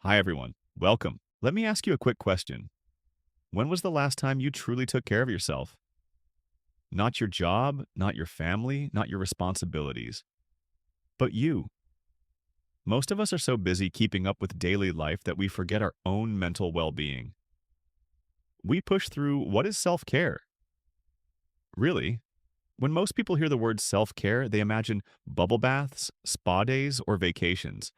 Hi, everyone. Welcome. Let me ask you a quick question. When was the last time you truly took care of yourself? Not your job, not your family, not your responsibilities, but you. Most of us are so busy keeping up with daily life that we forget our own mental well being. We push through what is self care. Really, when most people hear the word self care, they imagine bubble baths, spa days, or vacations.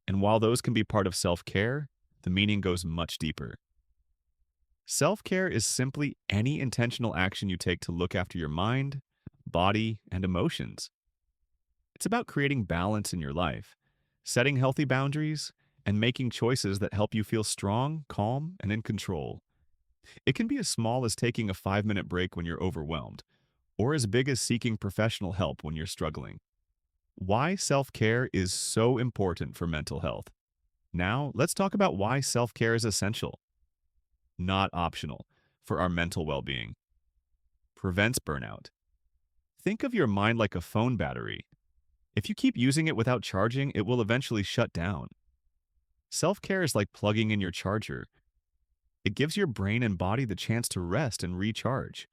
And while those can be part of self care, the meaning goes much deeper. Self care is simply any intentional action you take to look after your mind, body, and emotions. It's about creating balance in your life, setting healthy boundaries, and making choices that help you feel strong, calm, and in control. It can be as small as taking a 5-minute break when you're overwhelmed, or as big as seeking professional help when you're struggling. Why self care is so important for mental health. Now, let's talk about why self care is essential, not optional, for our mental well being. Prevents burnout. Think of your mind like a phone battery. If you keep using it without charging, it will eventually shut down. Self care is like plugging in your charger. It gives your brain and body the chance to rest and recharge.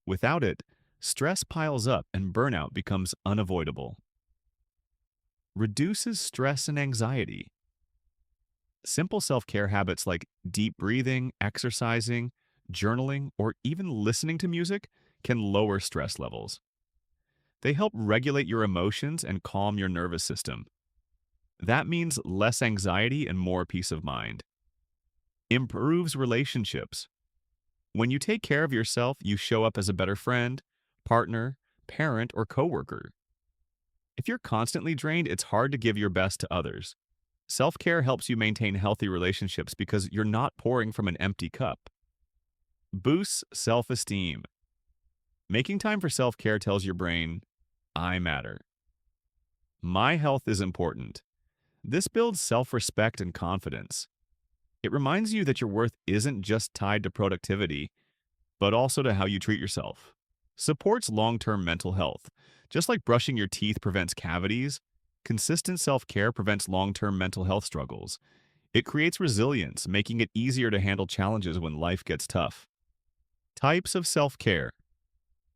Without it, stress piles up and burnout becomes unavoidable. Reduces stress and anxiety. Simple self care habits like deep breathing, exercising, journaling, or even listening to music can lower stress levels. They help regulate your emotions and calm your nervous system. That means less anxiety and more peace of mind. Improves relationships. When you take care of yourself, you show up as a better friend, partner, parent, or coworker. If you're constantly drained, it's hard to give your best to others. Self-care helps you maintain healthy relationships because you're not pouring from an empty cup. Boosts self-esteem. Making time for self-care tells your brain, I matter. My health is important. This builds self-respect and confidence. It reminds you that your worth isn't just tied to productivity, but also to how you treat yourself. Supports long-term mental health. Just like brushing your teeth prevents cavities, consistent self-care prevents long-term mental health struggles. It creates resilience, making it easier to handle challenges when life gets tough. Types of self-care.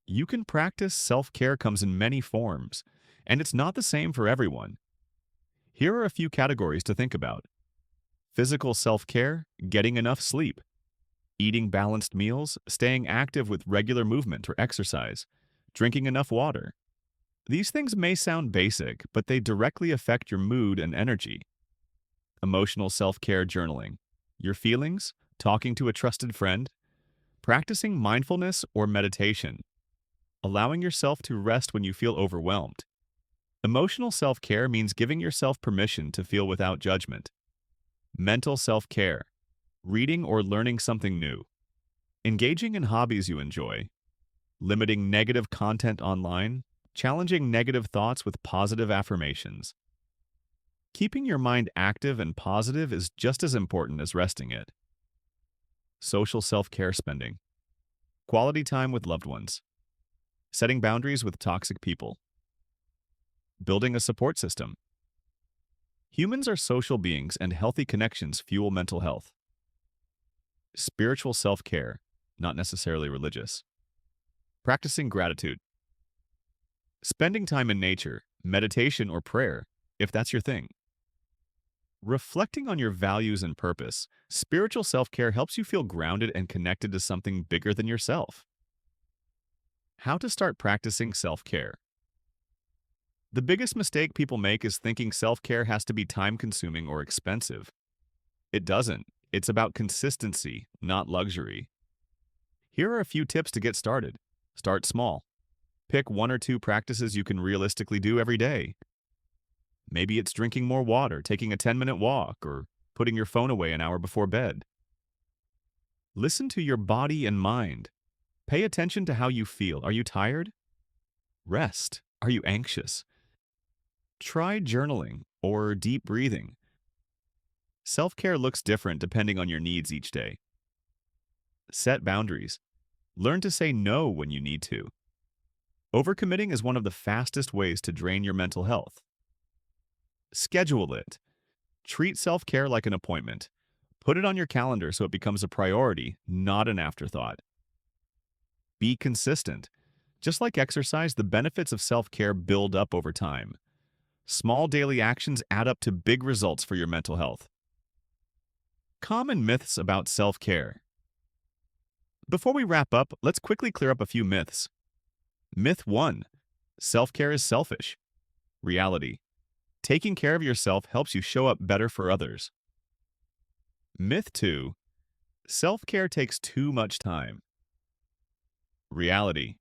You can practice self-care comes in many forms, and it's not the same for everyone. Here are a few categories to think about. Physical self-care, getting enough sleep. Eating balanced meals, staying active with regular movement or exercise. Drinking enough water. These things may sound basic, but they directly affect your mood and energy. Emotional self-care journaling. Your feelings, talking to a trusted friend, practicing mindfulness or meditation, allowing yourself to rest when you feel overwhelmed. Emotional self-care means giving yourself permission to feel without judgment. Mental self-care, reading or learning something new, engaging in hobbies you enjoy, limiting negative content online, challenging negative thoughts with positive affirmations. Keeping your mind active and positive is just as important as resting it. Social self-care spending, quality time with loved ones, setting boundaries with toxic people, building a support system. Humans are social beings and healthy connections fuel mental health. Spiritual self-care, not necessarily religious. Practicing gratitude. Spending time in nature, meditation or prayer, if that's your thing. Reflecting on your values and purpose, spiritual self-care helps you feel grounded and connected to something bigger than yourself. How to start practicing self-care. The biggest mistake people make is thinking self-care has to be time-consuming or expensive. It doesn't. It's about consistency, not luxury. Here are a few tips to get started. Start small. Pick 1 or 2 practices you can realistically do every day. Maybe it's drinking more water, taking a 10-minute walk, or putting your phone away an hour before bed. Listen to your body and mind. Pay attention to how you feel. Are you tired? Rest. Are you anxious? Try journaling or deep breathing. Self-care looks different depending on your needs each day. Set boundaries. Learn to say no when you need to. Overcommitting is one of the fastest ways to drain your mental health. Schedule it. Treat self-care like an appointment. Put it on your calendar so it becomes a priority, not an afterthought. Be consistent. Just like exercise, the benefits of self-care build up over time. Small daily actions add up to big results for your mental health. Common myths about self-care. Before we wrap up, let's quickly clear up a few myths. Myth 1. Self-care is selfish. Reality. Taking care of yourself helps you show up better for others. Myth 2. Self-care takes too much time. Reality.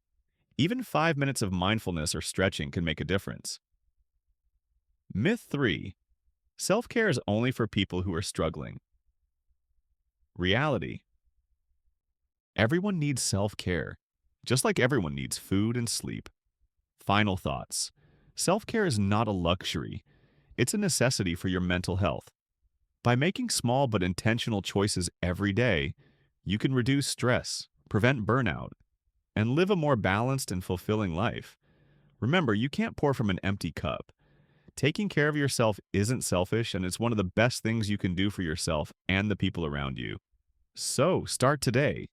Even 5 minutes of mindfulness or stretching can make a difference. Myth 3. Self-care is only for people who are struggling. Reality. Everyone needs self-care, just like everyone needs food and sleep. Final thoughts. Self-care is not a luxury. It's a necessity for your mental health. By making small but intentional choices every day, you can reduce stress, prevent burnout, and live a more balanced and fulfilling life. Remember, you can't pour from an empty cup. Taking care of yourself isn't selfish, and it's one of the best things you can do for yourself and the people around you. So, start today.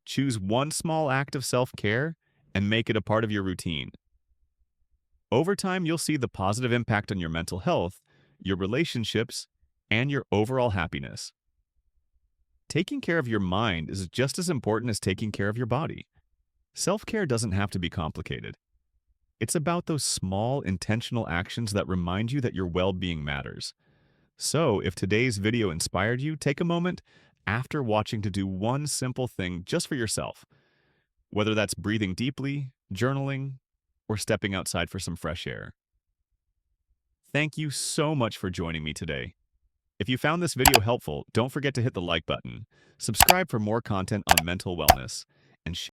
Choose one small act of self-care and make it a part of your routine. Over time, you'll see the positive impact on your mental health, your relationships, and your overall happiness. Taking care of your mind is just as important as taking care of your body. Self-care doesn't have to be complicated. It's about those small, intentional actions that remind you that your well-being matters. So, if today's video inspired you, take a moment after watching to do one simple thing just for yourself. Whether that's breathing deeply, journaling, or stepping outside for some fresh air. Thank you so much for joining me today. If you found this video helpful, don't forget to hit the like button, subscribe for more content on mental wellness, and